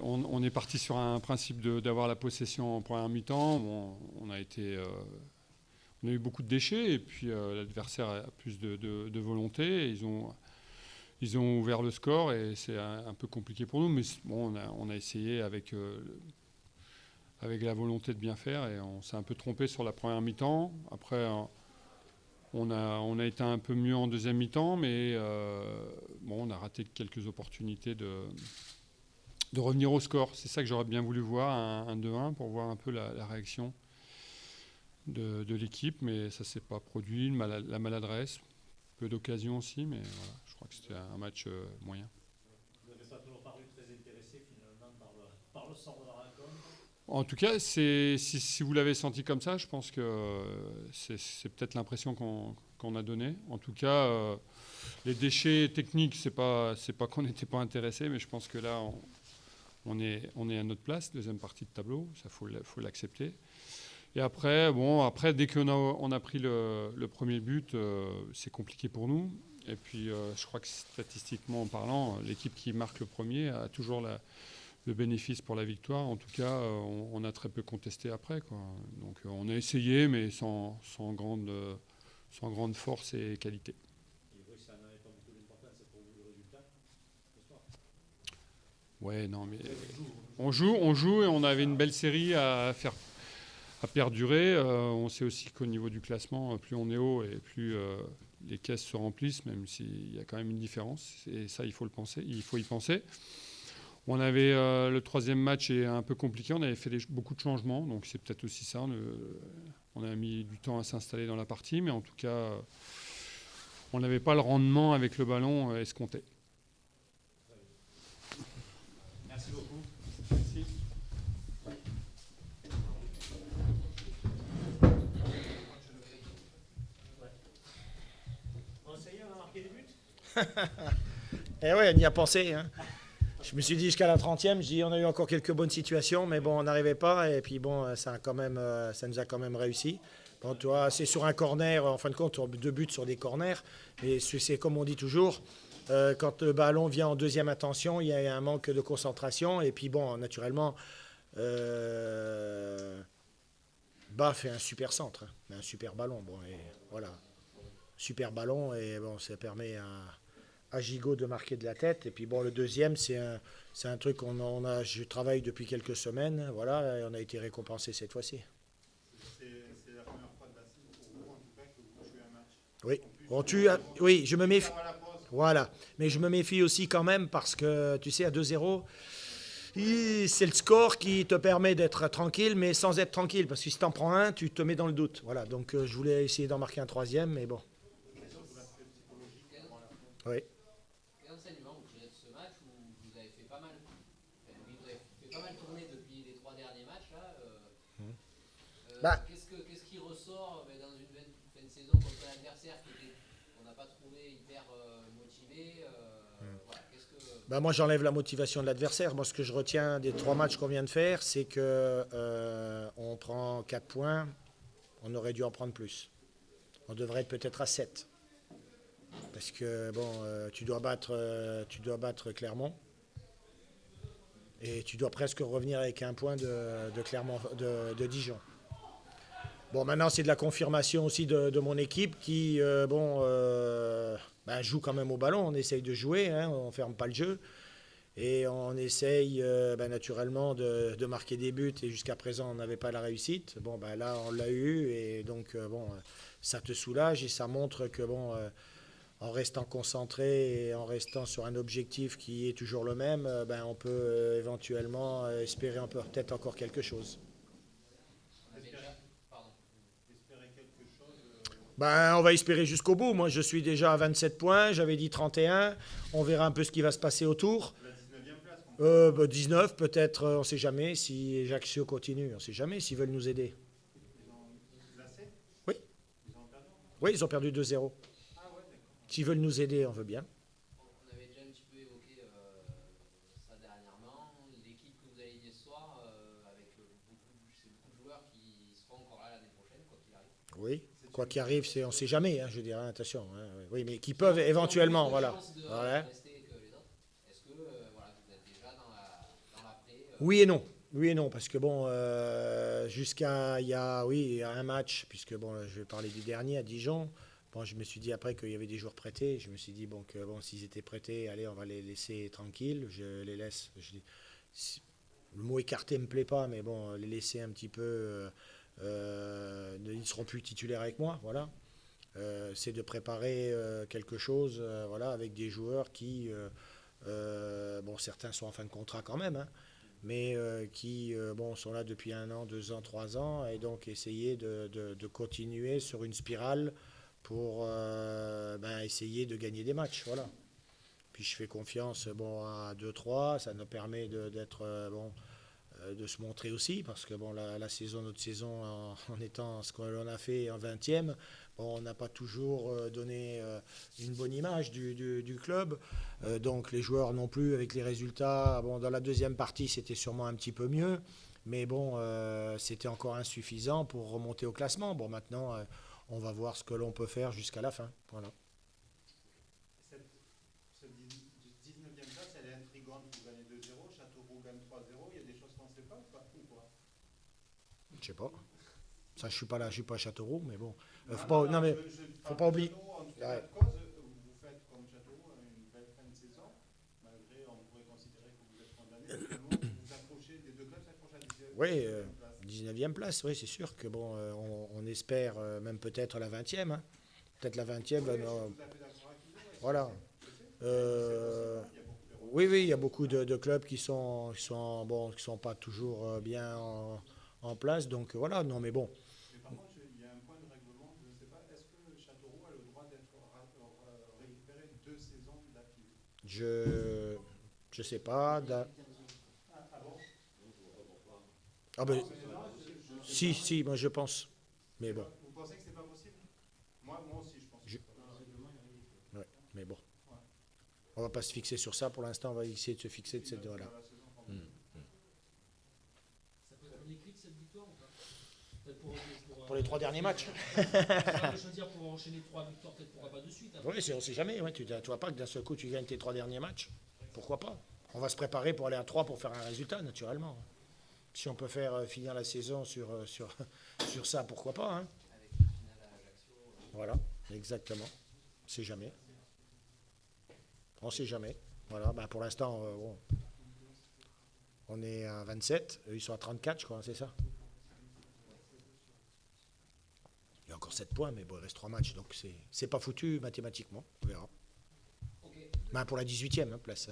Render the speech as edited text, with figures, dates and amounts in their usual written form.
On est parti sur un principe d'avoir la possession en première mi-temps. Bon, on a eu beaucoup de déchets et puis l'adversaire a plus de volonté. Ils ont ouvert le score et c'est un peu compliqué pour nous. Mais bon, on a essayé avec la volonté de bien faire et on s'est un peu trompé sur la première mi-temps. Après, on a été un peu mieux en deuxième mi-temps, mais bon, on a raté quelques opportunités de revenir au score. C'est ça que j'aurais bien voulu voir, un 2-1, pour voir un peu la réaction de l'équipe, mais ça ne s'est pas produit. La maladresse, peu d'occasions aussi, mais voilà, je crois que c'était un match moyen. Vous n'avez pas toujours paru très intéressé finalement par le sort de la rencontre. En tout cas, si vous l'avez senti comme ça, je pense que c'est peut-être l'impression qu'on a donnée. En tout cas, les déchets techniques, c'est pas qu'on n'était pas intéressé, mais je pense que là, on est à notre place, deuxième partie de tableau, ça faut l'accepter. Et après, dès qu'on a pris le premier but, c'est compliqué pour nous. Et puis, je crois que statistiquement parlant, l'équipe qui marque le premier a toujours le bénéfice pour la victoire. En tout cas, on a très peu contesté après, quoi. Donc, on a essayé, mais sans grande force et qualité. Et oui, ça n'avait pas beaucoup d'importance pour vous le résultat ce soir. Ouais, non, mais on joue et on avait une belle série à perdurer. On sait aussi qu'au niveau du classement, plus on est haut et plus les caisses se remplissent, même s'il y a quand même une différence. Et ça, il faut y penser. On avait le troisième match est un peu compliqué. On avait fait beaucoup de changements, donc c'est peut-être aussi ça. On a mis du temps à s'installer dans la partie, mais en tout cas, on n'avait pas le rendement avec le ballon escompté. Merci beaucoup. Merci. Bon, ça y est, on a marqué des buts. Eh ouais, on y a pensé. Hein. Je me suis dit jusqu'à la 30e, je dis on a eu encore quelques bonnes situations, mais bon, on n'arrivait pas. Et puis bon, ça nous a quand même réussi. Bon, toi, c'est sur un corner, en fin de compte, 2 buts sur des corners. Et c'est comme on dit toujours, quand le ballon vient en deuxième intention, il y a un manque de concentration. Et puis bon, naturellement, Bas fait un super centre, hein, un super ballon. Bon, et voilà, super ballon. Et bon, ça permet à Gigot de marquer de la tête. Et puis bon, le deuxième, c'est un truc je travaille depuis quelques semaines, voilà, et on a été récompensé cette fois-ci. C'est la première fois de la saison pour vous, en tout cas, que vous jouez un match. Oui. En plus, Oui, je me méfie. à la pause. Voilà. Mais je me méfie aussi quand même parce que, tu sais, à 2-0, c'est le score qui te permet d'être tranquille, mais sans être tranquille. Parce que si tu en prends un, tu te mets dans le doute. Voilà. Donc, je voulais essayer d'en marquer un troisième, mais bon. Oui. Quel enseignement vous tirez de ce match où vous avez fait pas mal, vous avez fait pas mal tourner depuis les 3 derniers matchs là. Bah. Qu'est-ce qui ressort dans une fin de saison contre un adversaire qu'on n'a pas trouvé hyper motivé voilà, Bah moi, j'enlève la motivation de l'adversaire. Moi, ce que je retiens des 3 matchs qu'on vient de faire, c'est que on prend 4 points. On aurait dû en prendre plus. On devrait être peut-être à 7. Parce que bon, tu dois battre Clermont. Et tu dois presque revenir avec un point de Clermont, de Dijon. Bon, maintenant, c'est de la confirmation aussi de mon équipe qui, joue quand même au ballon. On essaye de jouer, hein, on ne ferme pas le jeu. Et on essaye naturellement de marquer des buts. Et jusqu'à présent, on n'avait pas la réussite. Bon, là, on l'a eu. Et donc, ça te soulage et ça montre que, en restant concentré et en restant sur un objectif qui est toujours le même, on peut éventuellement espérer peut-être encore quelque chose. Espérer quelque chose. On va espérer jusqu'au bout. Moi, je suis déjà à 27 points. J'avais dit 31. On verra un peu ce qui va se passer autour. La 19e place. 19 peut-être, on ne sait jamais si Ajaccio continue. On ne sait jamais s'ils veulent nous aider. Ils ont glacé. Oui. Ils ont perdu. Oui, ils ont perdu 2-0. Ah ouais, d'accord. S'ils veulent nous aider, on veut bien. On avait déjà un petit peu évoqué ça dernièrement. L'équipe que vous avez dit ce soir, avec beaucoup de joueurs qui seront encore là l'année prochaine, quoi qu'il arrive. Oui. Quoi qu'il arrive, on ne sait jamais, hein, je dirais, attention. Hein, oui, mais qui peuvent éventuellement, voilà. Rester que les autres. Est-ce que vous êtes déjà dans la Oui et non. Oui et non, parce que bon, jusqu'à il y a, oui, il y a un match, puisque bon, je vais parler du dernier à Dijon. Bon, je me suis dit après qu'il y avait des joueurs prêtés. Je me suis dit bon, que bon, s'ils étaient prêtés, allez, on va les laisser tranquilles. Je les laisse. Le mot écarté me plaît pas, mais bon, les laisser un petit peu. Ils ne seront plus titulaires avec moi, voilà. C'est de préparer quelque chose, voilà, avec des joueurs qui, bon, certains sont en fin de contrat quand même, hein, mais qui bon, sont là depuis 1 an, 2 ans, 3 ans, et donc essayer de continuer sur une spirale pour essayer de gagner des matchs. Voilà. Puis je fais confiance bon, à 2-3, ça nous permet d'être bon, de se montrer aussi, parce que bon, la saison, notre saison, en étant ce qu'on a fait en 20e, bon, on n'a pas toujours donné une bonne image du club. Donc les joueurs non plus, avec les résultats, bon, dans la deuxième partie, c'était sûrement un petit peu mieux, mais bon, c'était encore insuffisant pour remonter au classement. Bon, maintenant, on va voir ce que l'on peut faire jusqu'à la fin. Voilà. Cette 19e place, elle est intrigante. Vous gagnez 2-0, Châteauroux gagne 3-0. Il y a des choses qu'on ne sait pas ou pas, ou quoi? Je sais pas. Ça, je suis pas là, je suis pas à Châteauroux, mais bon. Non, mais faut pas oublier. En tout Ouais. cas, cause, vous faites comme Châteauroux une belle fin de saison, malgré, on pourrait considérer que vous êtes condamné. Finalement, vous approchez, les deux clubs s'approchent à 19e Oui, place. 19e place, oui, c'est sûr que bon, on espère même peut-être la 20e. Hein. Peut-être la 20e. Oui, je suis tout à fait d'accord avec vous. Ouais, Voilà. je sais. Oui, il y a beaucoup de clubs qui sont bon, qui sont pas toujours bien en place. Donc voilà, non, mais bon. Mais par contre, il y a un point de règlement, je ne sais pas, est-ce que Châteauroux a le droit d'être récupéré 2 saisons d'affilée? Je sais pas. Ah bon? Ah ben, Non, mais si, moi je pense. Mais bon, Vous pensez que c'est pas possible? Moi aussi, je pense. Je- ouais, mais bon. On va pas se fixer sur ça pour l'instant. On va essayer de se fixer de cette là. Ça peut être un déclic cette victoire ou pas? Peut-être Pour les 3 derniers matchs. je veux dire, pour enchaîner 3 victoires, peut-être pourquoi pas de suite. Hein. Oui, on sait jamais. Ouais, tu vois pas que d'un seul coup tu gagnes tes 3 derniers matchs. Pourquoi pas? On va se préparer pour aller à 3 pour faire un résultat, naturellement. Si on peut faire finir la saison sur ça, pourquoi pas, hein? Avec une finale à Ajaccio. Voilà, exactement. On sait jamais. On sait jamais. Voilà, ben pour l'instant, bon, on est à 27, eux ils sont à 34, je crois, c'est ça? Il y a encore 7 points, mais bon, il reste 3 matchs, donc c'est pas foutu mathématiquement, on verra. Ok. Ben pour la 18e place.